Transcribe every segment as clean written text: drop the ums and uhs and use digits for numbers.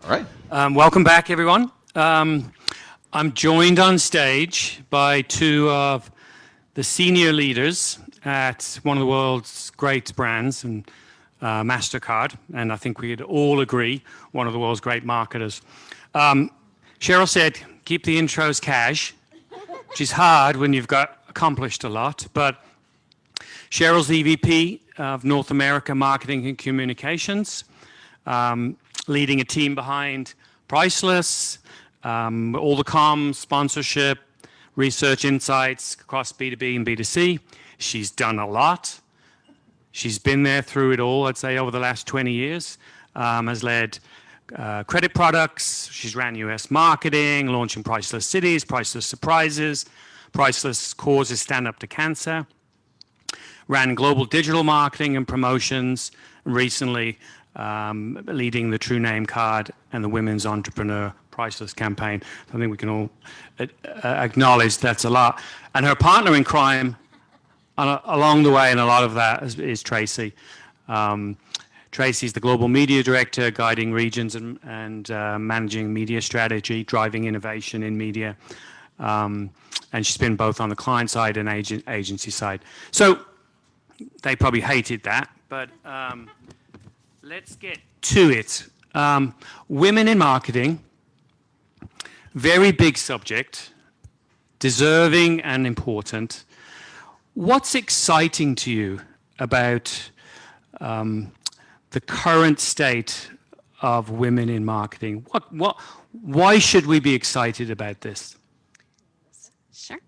All right. Welcome back, everyone. I'm joined on stage by two of the senior leaders at one of the world's great brands, and Mastercard, and I think we'd all agree, one of the world's great marketers. Cheryl said, keep the intros cash, which is hard when you've got accomplished a lot, but Cheryl's the EVP of North America Marketing and Communications, leading a team behind Priceless, all the comms, sponsorship, research insights across B2B and B2C. She's done a lot. She's been there through it all, I'd say, over the last 20 years. Has led credit products. She's ran US marketing, launching Priceless Cities, Priceless Surprises, Priceless Causes Stand Up to Cancer. Ran global digital marketing and promotions, and recently leading the True Name Card and the Women's Entrepreneur Priceless campaign. I think we can all acknowledge that's a lot. And her partner in crime along the way, and a lot of that is Traci. Traci's the global media director, guiding regions and managing media strategy, driving innovation in media. And she's been both on the client side and agency side. So they probably hated that, but let's get to it. Women in marketing, very big subject, deserving and important. What's exciting to you about the current state of women in marketing? Why should we be excited about this? Sure.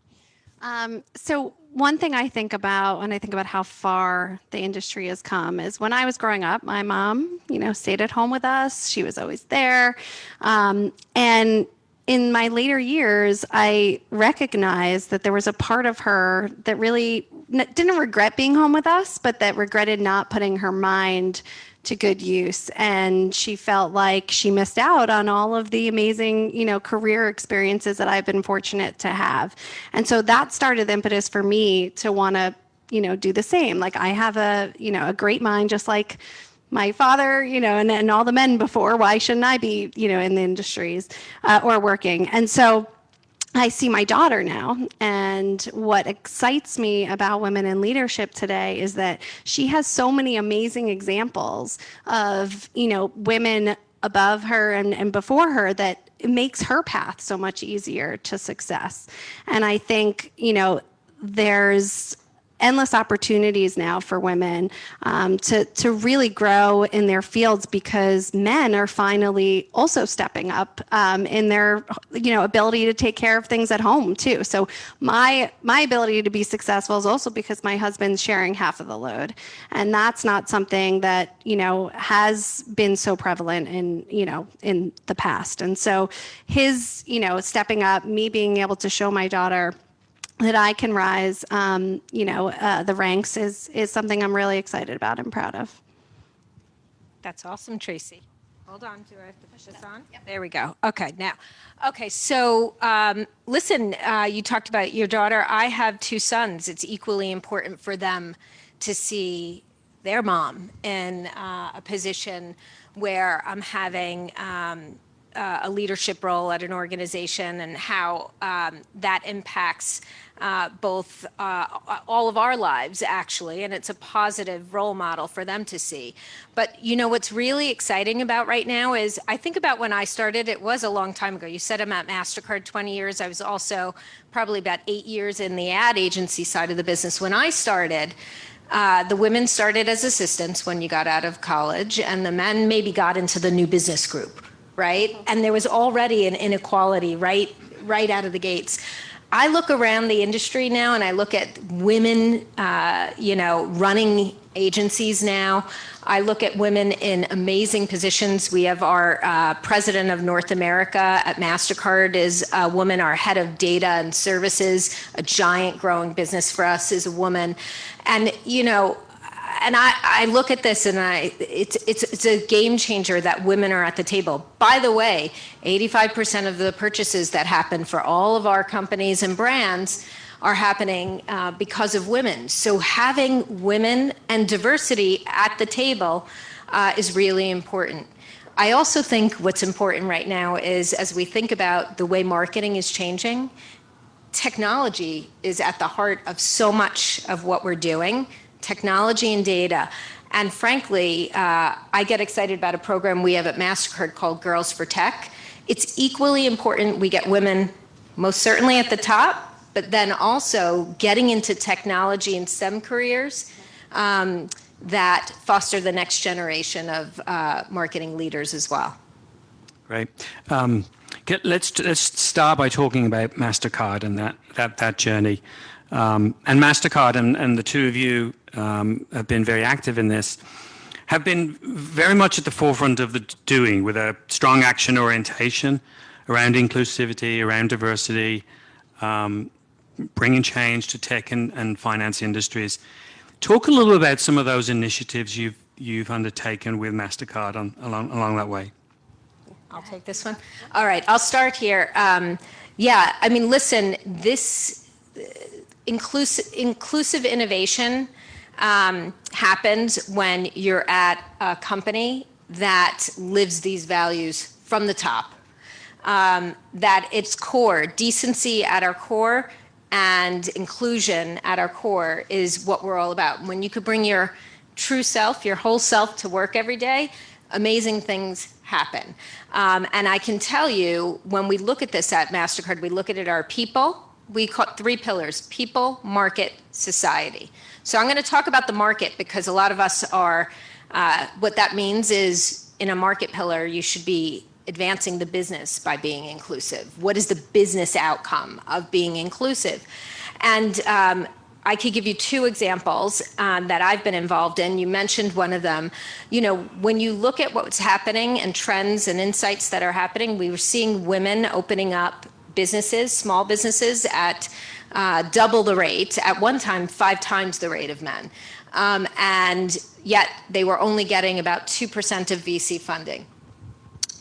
So one thing I think about when I think about how far the industry has come is when I was growing up, my mom, stayed at home with us. She was always there. And in my later years, I recognized that there was a part of her that really didn't regret being home with us, but that regretted not putting her mind to good use. And she felt like she missed out on all of the amazing, career experiences that I've been fortunate to have. And so that started the impetus for me to want to, do the same. Like I have a great mind, just like my father, and all the men before. Why shouldn't I be, in the industries or working? And so I see my daughter now, and what excites me about women in leadership today is that she has so many amazing examples of, women above her and before her that it makes her path so much easier to success. And I think, there's endless opportunities now for women to really grow in their fields because men are finally also stepping up in their ability to take care of things at home too. So my ability to be successful is also because my husband's sharing half of the load, and that's not something that has been so prevalent in the past. And so his stepping up, me being able to show my daughter that I can rise, the ranks is something I'm really excited about and proud of. That's awesome, Traci. Hold on, do I have to push this on? Yep. There we go. Okay, now. Okay, so listen, you talked about your daughter. I have two sons. It's equally important for them to see their mom in a position where I'm having a leadership role at an organization, and how that impacts both all of our lives, actually, and it's a positive role model for them to see. But what's really exciting about right now is I think about when I started. It was a long time ago. You said I'm at Mastercard 20 years. I was also probably about 8 years in the ad agency side of the business. When I started, the women started as assistants when you got out of college, and the men maybe got into the new business group. Right? And there was already an inequality right out of the gates. I look around the industry now, and I look at women, running agencies now. I look at women in amazing positions. We have our president of North America at Mastercard is a woman. Our head of data and services, a giant growing business for us, is a woman. And, and I look at this, and it's a game changer that women are at the table. By the way, 85% of the purchases that happen for all of our companies and brands are happening because of women. So having women and diversity at the table is really important. I also think what's important right now is, as we think about the way marketing is changing, technology is at the heart of so much of what we're doing, technology and data. And frankly, I get excited about a program we have at Mastercard called Girls for Tech. It's equally important we get women most certainly at the top, but then also getting into technology and STEM careers that foster the next generation of marketing leaders as well. Great. Let's start by talking about Mastercard and that journey. And Mastercard and the two of you have been very active in this, have been very much at the forefront of the doing with a strong action orientation around inclusivity, around diversity, bringing change to tech and finance industries. Talk a little about some of those initiatives you've undertaken with Mastercard along that way. I'll take this one. All right, I'll start here. Yeah, I mean, listen, this inclusive innovation happens when you're at a company that lives these values from the top. That its core, decency at our core and inclusion at our core is what we're all about. When you could bring your true self, your whole self to work every day, amazing things happen. And I can tell you, when we look at this at Mastercard, we look at it our people. We call it 3 pillars: people, market, society. So I'm going to talk about the market because a lot of us are, what that means is in a market pillar, you should be advancing the business by being inclusive. What is the business outcome of being inclusive? And I could give you 2 examples that I've been involved in. You mentioned one of them. You know, when you look at what's happening and trends and insights that are happening, we were seeing women opening up businesses, small businesses at double the rate, at one time 5 times the rate of men. And yet they were only getting about 2% of VC funding.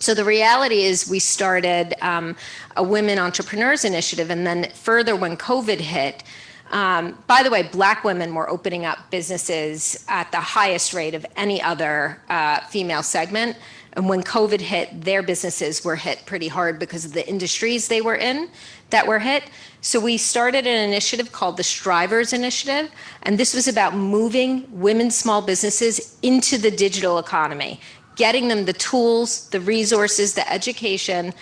So the reality is we started a Women Entrepreneurs Initiative, and then further when COVID hit, by the way, Black women were opening up businesses at the highest rate of any other female segment. And when COVID hit, their businesses were hit pretty hard because of the industries they were in that were hit. So we started an initiative called the Strivers Initiative, and this was about moving women's small businesses into the digital economy, getting them the tools, the resources, the education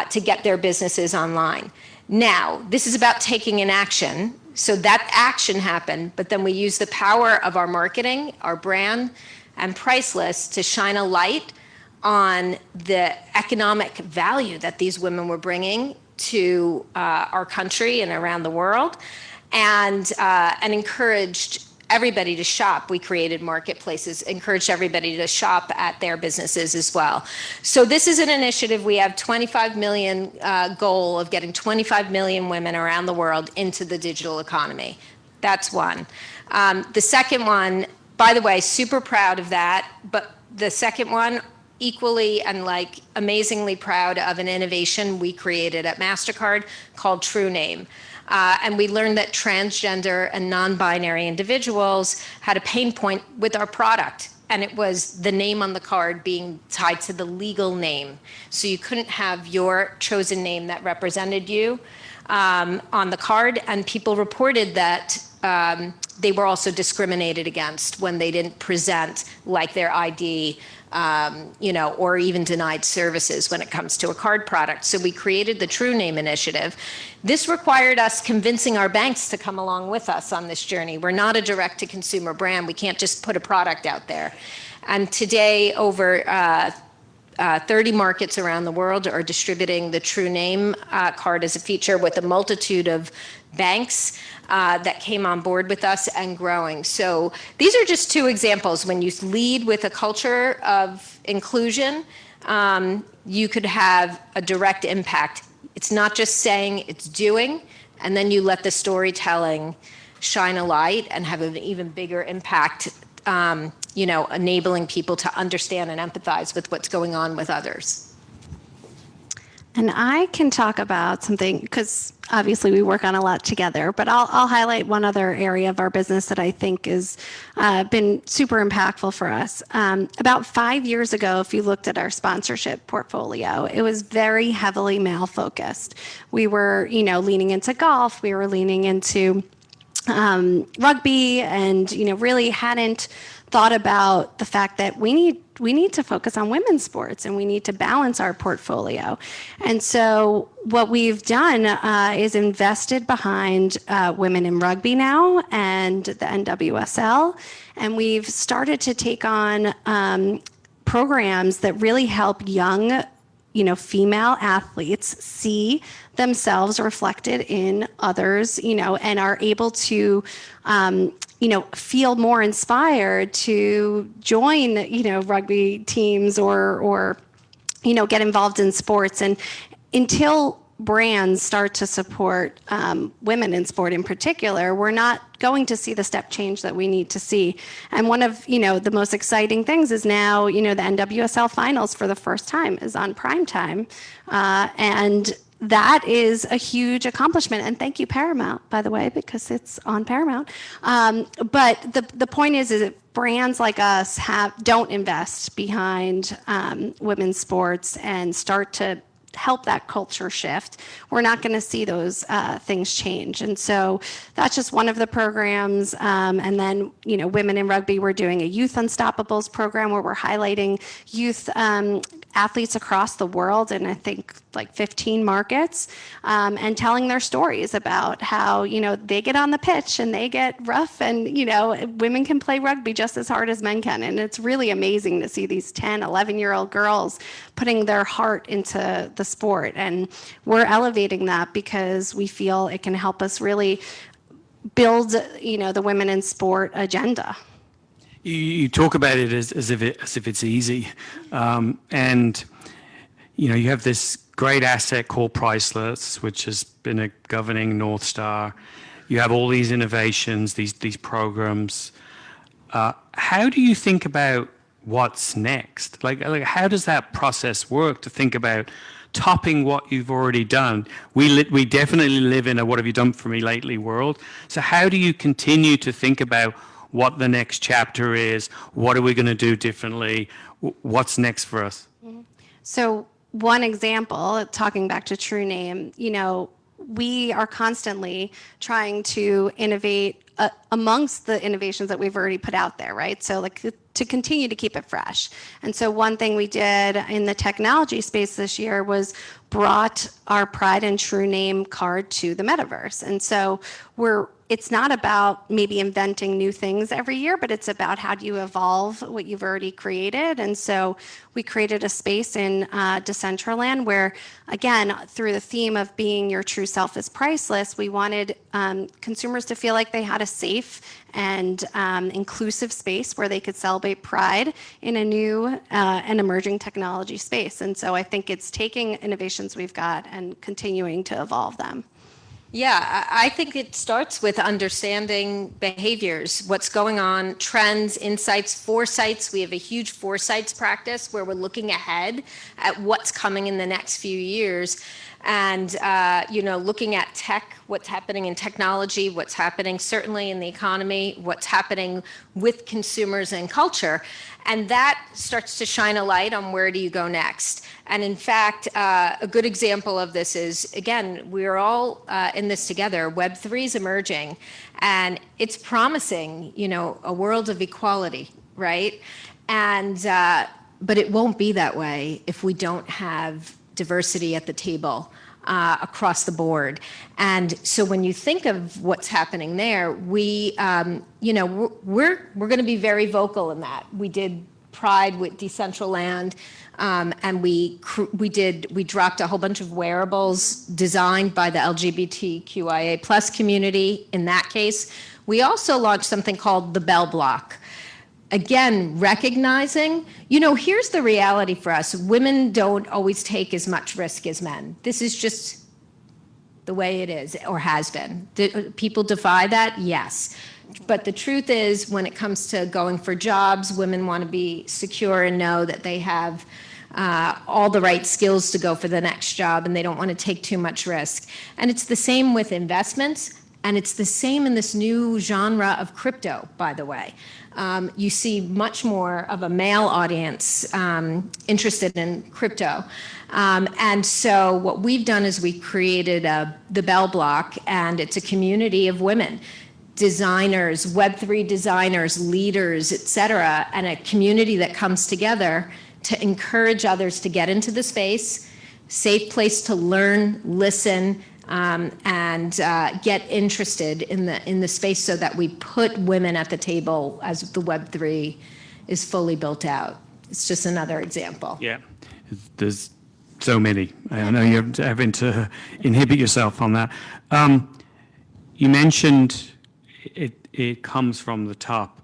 to get their businesses online. Now, this is about taking an action. So that action happened, but then we use the power of our marketing, our brand, and price list to shine a light on the economic value that these women were bringing to our country and around the world, and encouraged everybody to shop. We created marketplaces, encouraged everybody to shop at their businesses as well. So this is an initiative. We have 25 million goal of getting 25 million women around the world into the digital economy. That's one. The second one, by the way, super proud of that, but the second one, equally and like amazingly proud of an innovation we created at Mastercard called True Name. And we learned that transgender and non-binary individuals had a pain point with our product. And it was the name on the card being tied to the legal name. So you couldn't have your chosen name that represented you on the card. And people reported that they were also discriminated against when they didn't present like their ID, or even denied services when it comes to a card product. So we created the True Name Initiative. This required us convincing our banks to come along with us on this journey. We're not a direct-to-consumer brand. We can't just put a product out there. And today, over 30 markets around the world are distributing the True Name card as a feature with a multitude of banks that came on board with us and growing. So these are just 2 examples. When you lead with a culture of inclusion, you could have a direct impact. It's not just saying, it's doing, and then you let the storytelling shine a light and have an even bigger impact, enabling people to understand and empathize with what's going on with others. And I can talk about something because obviously we work on a lot together, but I'll highlight one other area of our business that I think has been super impactful for us. About 5 years ago, if you looked at our sponsorship portfolio, it was very heavily male focused. We were, leaning into golf, we were leaning into rugby, and really hadn't thought about the fact that we need to focus on women's sports and we need to balance our portfolio. And so what we've done is invested behind women in rugby now and the NWSL, and we've started to take on programs that really help young female athletes see themselves reflected in others, and are able to, feel more inspired to join, rugby teams or get involved in sports. And until brands start to support women in sport in particular, we're not going to see the step change that we need to see. And one of the most exciting things is now the NWSL finals for the first time is on prime time, and that is a huge accomplishment. And thank you, Paramount, by the way, because it's on Paramount. But the point is if brands like us don't invest behind women's sports and start to help that culture shift, we're not going to see those things change. And so that's just one of the programs. And then, Women in Rugby, we're doing a Youth Unstoppables program where we're highlighting youth athletes across the world in, I think, like 15 markets, and telling their stories about how, they get on the pitch and they get rough, and, women can play rugby just as hard as men can. And it's really amazing to see these 10, 11-year-old girls putting their heart into the sport. And we're elevating that because we feel it can help us really build, the women in sport agenda. You talk about it as if it's easy, and you have this great asset called priceless, which has been a governing North Star. You have all these innovations, these programs. How do you think about what's next? Like how does that process work to think about topping what you've already done? We definitely live in a "what have you done for me lately" world. So how do you continue to think about what the next chapter is? What are we going to do differently? What's next for us? So one example, talking back to True Name, we are constantly trying to innovate amongst the innovations that we've already put out there, right? So to continue to keep it fresh. And so one thing we did in the technology space this year was brought our Pride and True Name card to the metaverse. And so it's not about maybe inventing new things every year, but it's about how do you evolve what you've already created. And so we created a space in Decentraland where, again, through the theme of being your true self is priceless, we wanted consumers to feel like they had a safe and inclusive space where they could celebrate pride in a new and emerging technology space. And so I think it's taking innovations we've got and continuing to evolve them. Yeah, I think it starts with understanding behaviors, what's going on, trends, insights, foresights. We have a huge foresights practice where we're looking ahead at what's coming in the next few years. And, looking at tech, what's happening in technology, what's happening certainly in the economy, what's happening with consumers and culture. And that starts to shine a light on where do you go next. And in fact, a good example of this is, again, we're all in this together. Web3 is emerging, and it's promising, a world of equality, right? And but it won't be that way if we don't have diversity at the table across the board. And so when you think of what's happening there, we're going to be very vocal in that. We did Pride with Decentraland, and we dropped a whole bunch of wearables designed by the LGBTQIA plus community. In that case, we also launched something called the Bell Block. Again, recognizing, here's the reality for us. Women don't always take as much risk as men. This is just the way it is, or has been. People defy that? Yes. But the truth is, when it comes to going for jobs, women want to be secure and know that they have all the right skills to go for the next job, and they don't want to take too much risk. And it's the same with investments, and it's the same in this new genre of crypto, by the way. You see much more of a male audience interested in crypto. And so what we've done is we created the Bell Block, and it's a community of women, designers, Web3 designers, leaders, et cetera, and a community that comes together to encourage others to get into the space, safe place to learn, listen, and get interested in the space, so that we put women at the table as the Web3 is fully built out. It's just another example. Yeah, there's so many. I know you're having to inhibit yourself on that. You mentioned it comes from the top.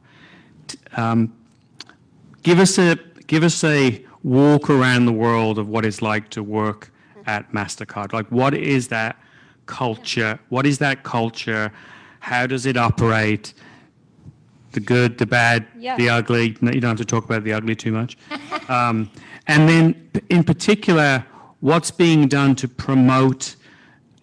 Give us a walk around the world of what it's like to work at Mastercard. Like, what is that culture? What is that culture? How does it operate? The good, the bad, the ugly. No, you don't have to talk about the ugly too much. And then, in particular, what's being done to promote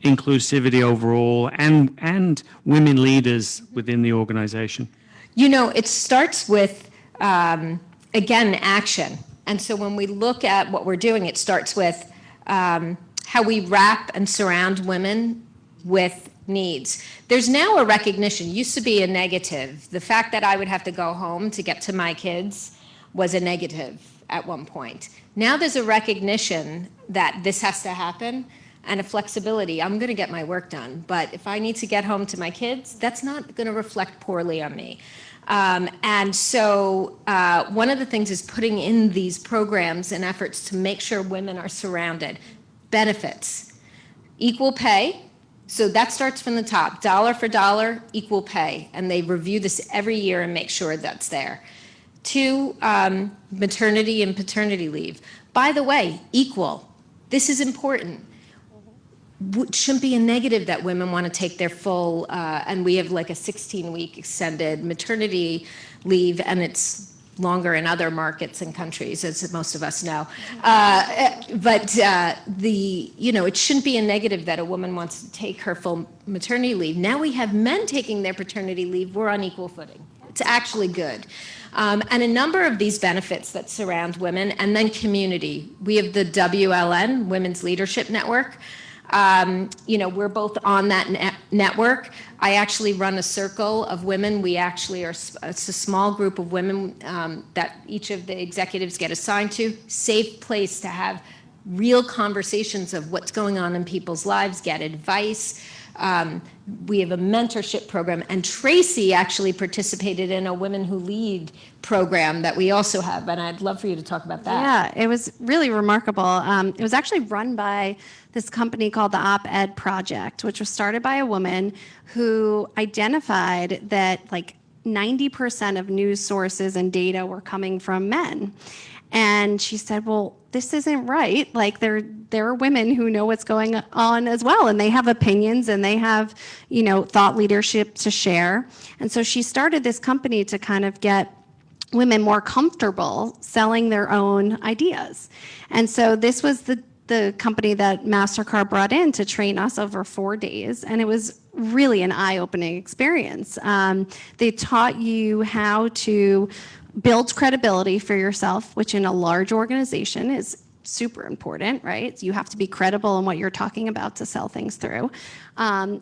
inclusivity overall and women leaders within the organization? You know, it starts with, again, action. And so when we look at what we're doing, it starts with how we wrap and surround women with needs. There's now a recognition. Used to be a negative. The fact that I would have to go home to get to my kids was a negative at one point. Now there's a recognition that this has to happen, and a flexibility. I'm going to get my work done, but if I need to get home to my kids, that's not going to reflect poorly on me. And so one of the things is putting in these programs and efforts to make sure women are surrounded. Benefits, equal pay. So that starts from the top, dollar for dollar, equal pay. And they review this every year and make sure that's there. 2, maternity and paternity leave. By the way, equal. This is important. It shouldn't be a negative that women want to take their full, and we have like a 16-week extended maternity leave, and it's longer in other markets and countries, as most of us know. But it shouldn't be a negative that a woman wants to take her full maternity leave. Now we have men taking their paternity leave. We're on equal footing. It's actually good. And a number of these benefits that surround women, and then community. We have the WLN, Women's Leadership Network. We're both on that network. I actually run a circle of women. We actually are, it's a small group of women that each of the executives get assigned to. Safe place to have real conversations of what's going on in people's lives, get advice. We have a mentorship program, and Traci actually participated in a Women Who Lead program that we also have, and I'd love for you to talk about that. Yeah, it was really remarkable. It was actually run by this company called the Op-Ed Project, which was started by a woman who identified that like 90% of news sources and data were coming from men. And she said, well, this isn't right. Like there are women who know what's going on as well, and they have opinions, and they have, thought leadership to share. And so she started this company to kind of get women more comfortable selling their own ideas. And so this was the company that Mastercard brought in to train us over 4 days, and it was really an eye-opening experience. They taught you how to build credibility for yourself, which in a large organization is super important, right? You have to be credible in what you're talking about to sell things through.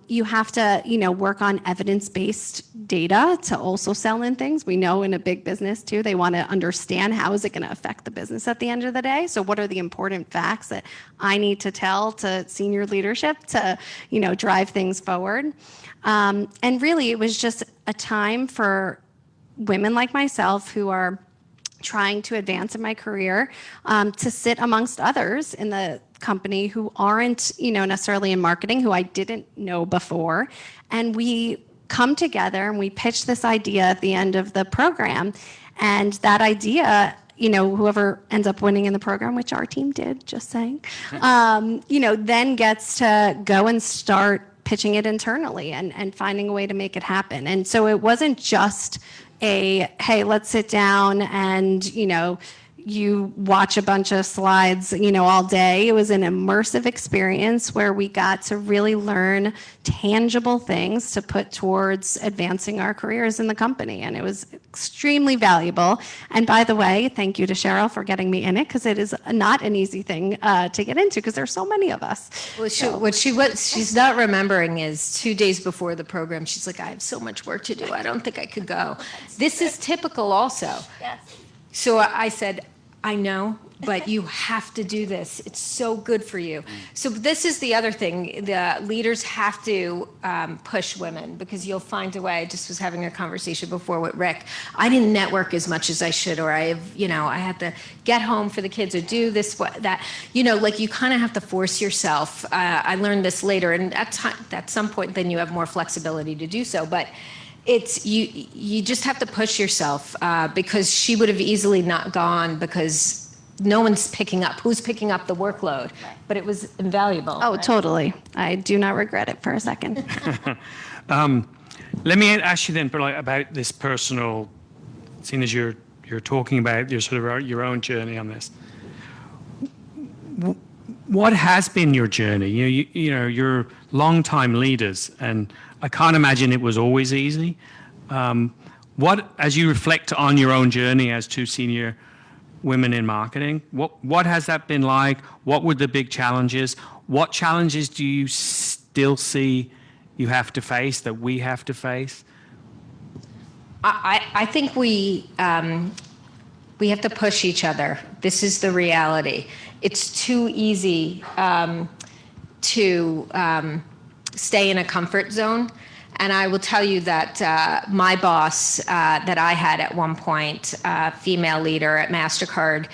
You have to, work on evidence-based data to also sell in things. We know in a big business too, they want to understand how is it going to affect the business at the end of the day. So what are the important facts that I need to tell to senior leadership to, drive things forward? And really, it was just a time for women like myself who are trying to advance in my career, to sit amongst others in the company who aren't, necessarily in marketing, who I didn't know before. And we come together and we pitch this idea at the end of the program. And that idea, whoever ends up winning in the program, which our team did, just saying, then gets to go and start pitching it internally and finding a way to make it happen. And so it wasn't just hey, let's sit down and, you watch a bunch of slides, all day. It was an immersive experience where we got to really learn tangible things to put towards advancing our careers in the company. And it was extremely valuable. And by the way, thank you to Cheryl for getting me in it, because it is not an easy thing to get into, because there's so many of us. Well, what she's not remembering is 2 days before the program, she's like, I have so much work to do. I don't think I could go. This is typical also. Yes. So I said, I know, but you have to do this. It's so good for you. So this is the other thing. The leaders have to push women, because you'll find a way. I just was having a conversation before with Rick. I didn't network as much as I should, or I had to get home for the kids or do this, that. Like you kind of have to force yourself. I learned this later, and at some point then you have more flexibility to do so. But it's you just have to push yourself, because she would have easily not gone, because no one's picking up. Who's picking up the workload? But it was invaluable. Oh, totally. I do not regret it for a second. Let me ask you then, about this personal, seeing as you're talking about your sort of your own journey on this. What has been your journey? You're long-time leaders, and I can't imagine it was always easy. As you reflect on your own journey as two senior women in marketing, what has that been like? What were the big challenges? What challenges do you still see you have to face, that we have to face? I think we have to push each other. This is the reality. It's too easy to stay in a comfort zone. And I will tell you that my boss that I had at one point, female leader at Mastercard,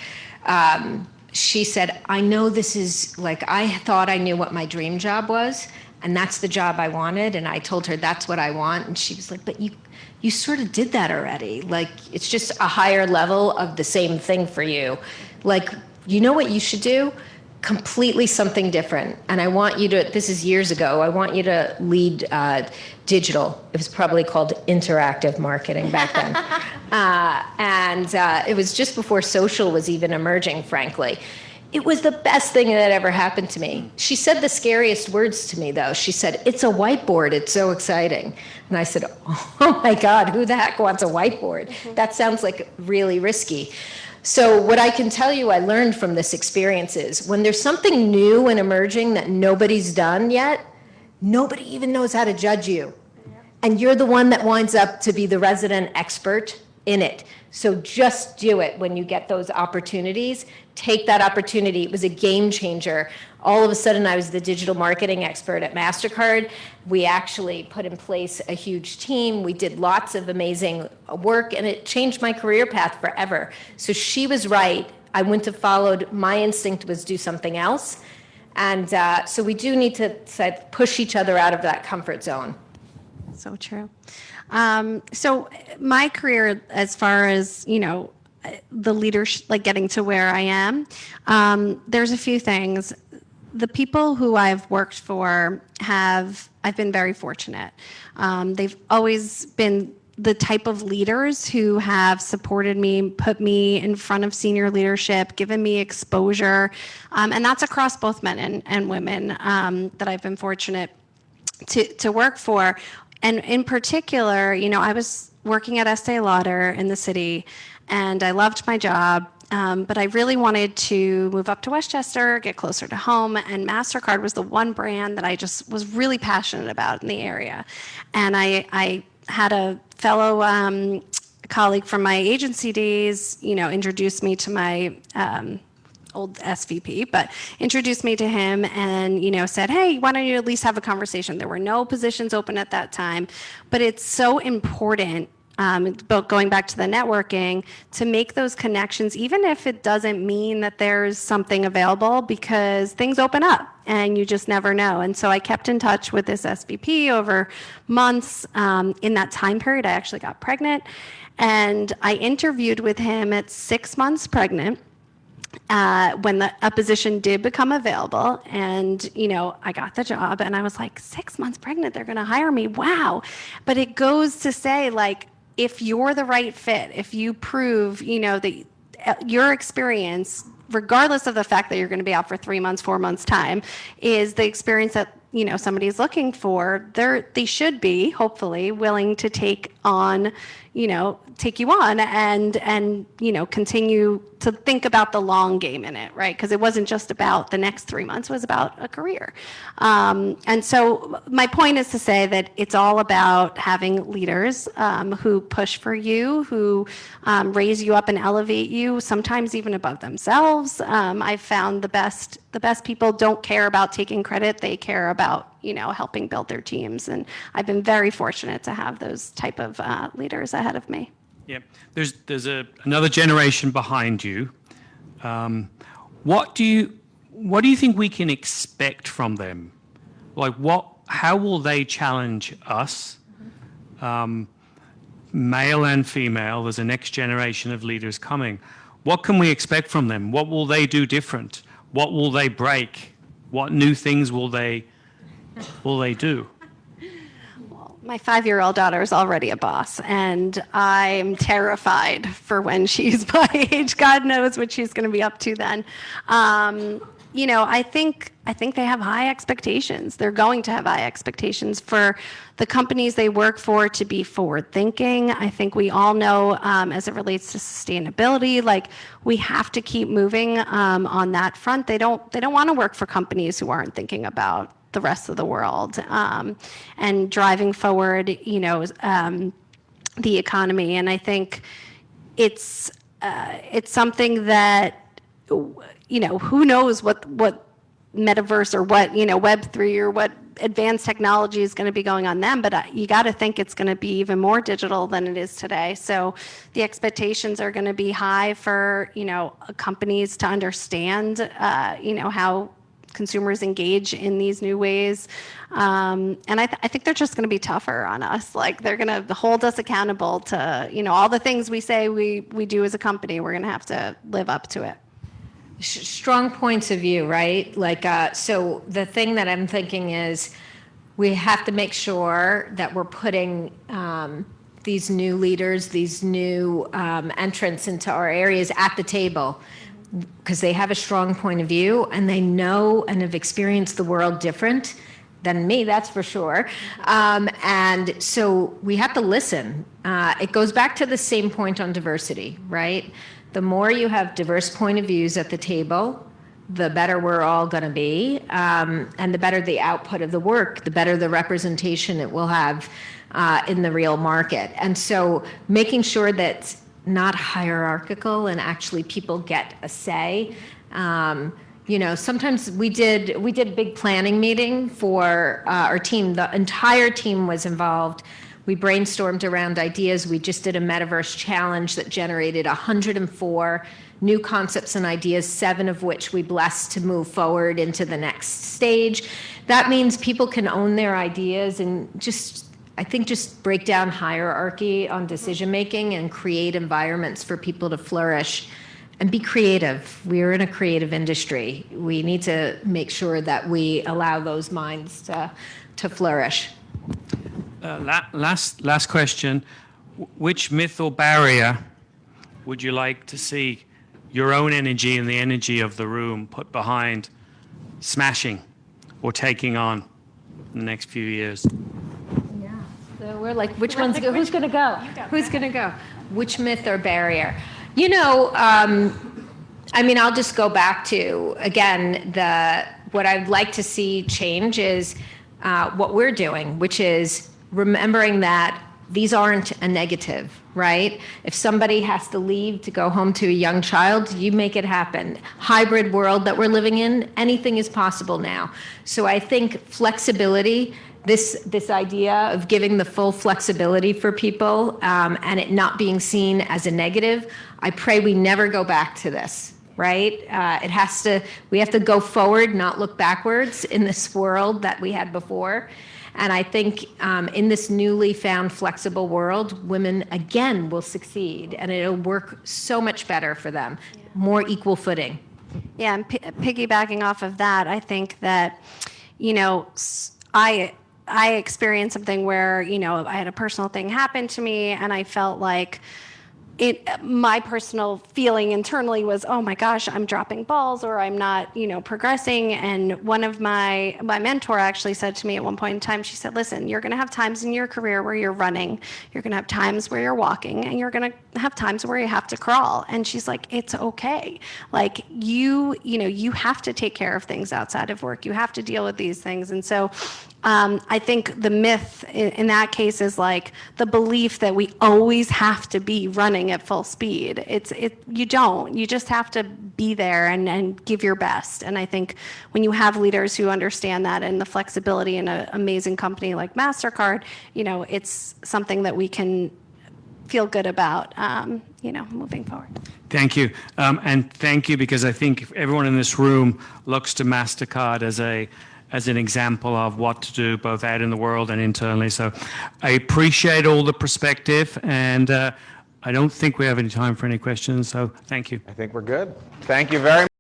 she said, I know this is like, I thought I knew what my dream job was, and that's the job I wanted. And I told her, that's what I want. And she was like, but you sort of did that already. Like, it's just a higher level of the same thing for you. Like, you know what you should do? Completely something different. And I want you to, this is years ago, I want you to lead digital. It was probably called interactive marketing back then. And it was just before social was even emerging, frankly. It was the best thing that ever happened to me. She said the scariest words to me, though. She said, it's a whiteboard. It's so exciting. And I said, oh my God, who the heck wants a whiteboard? That sounds like really risky. So what I can tell you I learned from this experience is when there's something new and emerging that nobody's done yet, nobody even knows how to judge you. And you're the one that winds up to be the resident expert in it. So just do it when you get those opportunities. Take that opportunity. It was a game changer. All of a sudden, I was the digital marketing expert at Mastercard. We actually put in place a huge team. We did lots of amazing work, and it changed my career path forever. So she was right. I wouldn't have followed. My instinct was do something else. And so we do need to push each other out of that comfort zone. So true. So my career, as far as, the leadership, like getting to where I am, there's a few things. The people who I've worked for I've been very fortunate. They've always been the type of leaders who have supported me, put me in front of senior leadership, given me exposure. And that's across both men and women that I've been fortunate to work for. And in particular, I was working at Estee Lauder in the city, and I loved my job, but I really wanted to move up to Westchester, get closer to home, and Mastercard was the one brand that I just was really passionate about in the area. And I had a fellow colleague from my agency days, introduce me to my old SVP, but introduced me to him and, said, hey, why don't you at least have a conversation? There were no positions open at that time, but it's so important, going back to the networking, to make those connections, even if it doesn't mean that there's something available, because things open up and you just never know. And so I kept in touch with this SVP over months. In that time period, I actually got pregnant, and I interviewed with him at 6 months pregnant. When a position did become available, and I got the job, and I was like, 6 months pregnant, they're going to hire me. Wow. But it goes to say, like, if you're the right fit, if you prove, that your experience, regardless of the fact that you're going to be out for 3 months, 4 months time, is the experience that somebody's looking for. They should be hopefully willing to take you on and continue to think about the long game in it, right? Because it wasn't just about the next 3 months, it was about a career. And so my point is to say that it's all about having leaders who push for you, who raise you up and elevate you, sometimes even above themselves. I've found the best people don't care about taking credit, they care about helping build their teams. And I've been very fortunate to have those type of leaders ahead of me. Yeah, there's another generation behind you. What do you think we can expect from them? Like how will they challenge us? Male and female, there's a next generation of leaders coming. What can we expect from them? What will they do different? What will they break? What new things will they do? My 5-year-old daughter is already a boss, and I'm terrified for when she's my age. God knows what she's going to be up to then. I think they have high expectations. They're going to have high expectations for the companies they work for to be forward-thinking. I think we all know, as it relates to sustainability, like we have to keep moving on that front. They don't want to work for companies who aren't thinking about the rest of the world and driving forward, the economy. And I think it's something that, who knows what metaverse or what, Web3 or what advanced technology is going to be going on then, but you got to think it's going to be even more digital than it is today. So the expectations are going to be high for, companies to understand, how consumers engage in these new ways. And I think they're just going to be tougher on us. Like they're going to hold us accountable to, all the things we say we do as a company, we're going to have to live up to it. Strong points of view, right? Like, so the thing that I'm thinking is we have to make sure that we're putting these new leaders, these new entrants into our areas at the table, because they have a strong point of view and they know and have experienced the world different than me, that's for sure. And so we have to listen. It goes back to the same point on diversity, right? The more you have diverse point of views at the table, the better we're all going to be. And the better the output of the work, the better the representation it will have in the real market. And so making sure that not hierarchical and actually people get a say. Sometimes we did a big planning meeting for our team. The entire team was involved. We brainstormed around ideas. We just did a metaverse challenge that generated 104 new concepts and ideas, 7 of which we blessed to move forward into the next stage. That means people can own their ideas and just break down hierarchy on decision making and create environments for people to flourish and be creative. We're in a creative industry. We need to make sure that we allow those minds to flourish. Last question. Which myth or barrier would you like to see your own energy and the energy of the room put behind smashing or taking on in the next few years? So we're like, who's going to go? Who's going to go? Which myth or barrier? I'll just go back to, again, what I'd like to see change is what we're doing, which is remembering that these aren't a negative, right? If somebody has to leave to go home to a young child, you make it happen. Hybrid world that we're living in, anything is possible now. So I think flexibility, this idea of giving the full flexibility for people and it not being seen as a negative, I pray we never go back to this, right? We have to go forward, not look backwards in this world that we had before. And I think in this newly found flexible world, women again will succeed and it'll work so much better for them, more equal footing. Yeah, and piggybacking off of that, I think that, I experienced something where, I had a personal thing happen to me and I felt like my personal feeling internally was, oh my gosh, I'm dropping balls, or I'm not, progressing. And one of my mentor actually said to me at one point in time, she said, listen, you're going to have times in your career where you're running, you're going to have times where you're walking, and you're going to have times where you have to crawl. And she's like, it's okay. Like you have to take care of things outside of work. You have to deal with these things. And so I think the myth in that case is like the belief that we always have to be running at full speed. You don't. You just have to be there and give your best. And I think when you have leaders who understand that and the flexibility in an amazing company like Mastercard, it's something that we can feel good about, moving forward. Thank you. And thank you, because I think everyone in this room looks to Mastercard as an example of what to do both out in the world and internally. So I appreciate all the perspective, and I don't think we have any time for any questions, so thank you. I think we're good. Thank you very much.